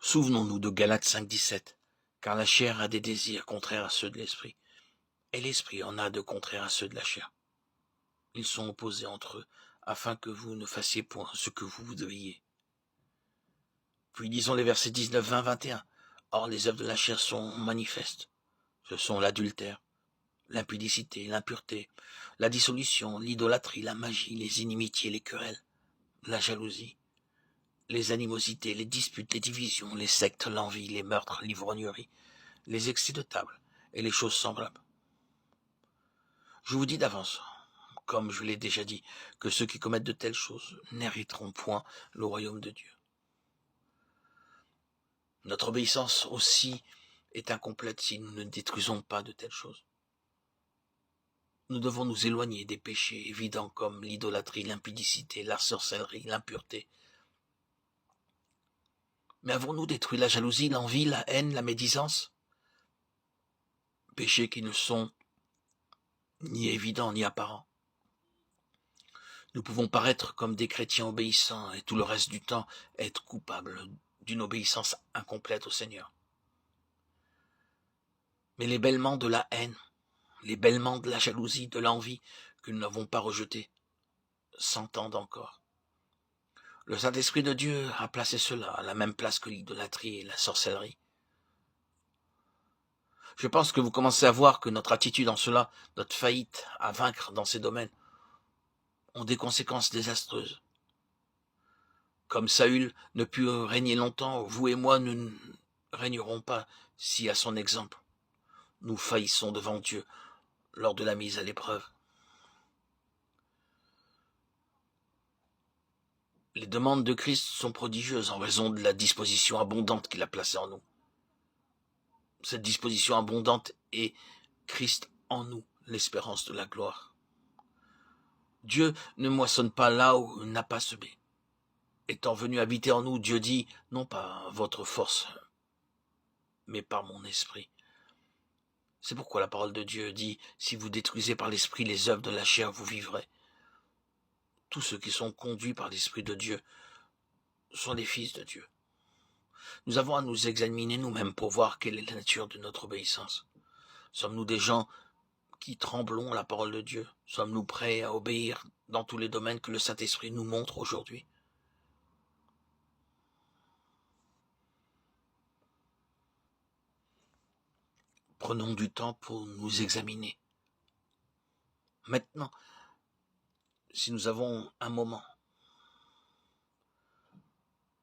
Souvenons-nous de Galates 5,17, car la chair a des désirs contraires à ceux de l'esprit, et l'esprit en a de contraires à ceux de la chair. Ils sont opposés entre eux, afin que vous ne fassiez point ce que vous voudriez. Puis lisons les versets 19, 20, 21. Or les œuvres de la chair sont manifestes. Ce sont l'adultère, l'impudicité, l'impureté, la dissolution, l'idolâtrie, la magie, les inimitiés, les querelles, la jalousie, les animosités, les disputes, les divisions, les sectes, l'envie, les meurtres, l'ivrognerie, les excès de table et les choses semblables. Je vous dis d'avance, comme je l'ai déjà dit, que ceux qui commettent de telles choses n'hériteront point le royaume de Dieu. Notre obéissance aussi est incomplète si nous ne détruisons pas de telles choses. Nous devons nous éloigner des péchés évidents comme l'idolâtrie, l'impudicité, la sorcellerie, l'impureté. Mais avons-nous détruit la jalousie, l'envie, la haine, la médisance? Péchés qui ne sont ni évidents ni apparents. Nous pouvons paraître comme des chrétiens obéissants et tout le reste du temps être coupables d'une obéissance incomplète au Seigneur. Mais les bêlements de la haine, les bêlements de la jalousie, de l'envie que nous n'avons pas rejetés, s'entendent encore. Le Saint-Esprit de Dieu a placé cela à la même place que l'idolâtrie et la sorcellerie. Je pense que vous commencez à voir que notre attitude en cela, notre faillite à vaincre dans ces domaines, ont des conséquences désastreuses. Comme Saül ne put régner longtemps, vous et moi ne régnerons pas si, à son exemple, nous faillissons devant Dieu lors de la mise à l'épreuve. Les demandes de Christ sont prodigieuses en raison de la disposition abondante qu'il a placée en nous. Cette disposition abondante est Christ en nous, l'espérance de la gloire. Dieu ne moissonne pas là où il n'a pas semé. Étant venu habiter en nous, Dieu dit, non pas votre force, mais par mon esprit. C'est pourquoi la parole de Dieu dit, si vous détruisez par l'esprit les œuvres de la chair, vous vivrez. Tous ceux qui sont conduits par l'esprit de Dieu sont les fils de Dieu. Nous avons à nous examiner nous-mêmes pour voir quelle est la nature de notre obéissance. Sommes-nous des gens qui tremblons à la parole de Dieu? Sommes-nous prêts à obéir dans tous les domaines que le Saint-Esprit nous montre aujourd'hui? Prenons du temps pour nous examiner. Maintenant, si nous avons un moment,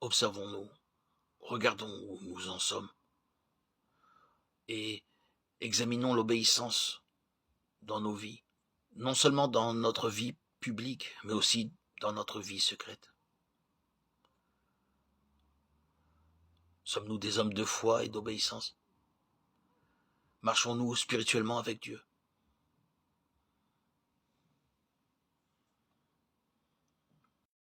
observons-nous, regardons où nous en sommes et examinons l'obéissance dans nos vies, non seulement dans notre vie publique, mais aussi dans notre vie secrète. Sommes-nous des hommes de foi et d'obéissance? Marchons-nous spirituellement avec Dieu?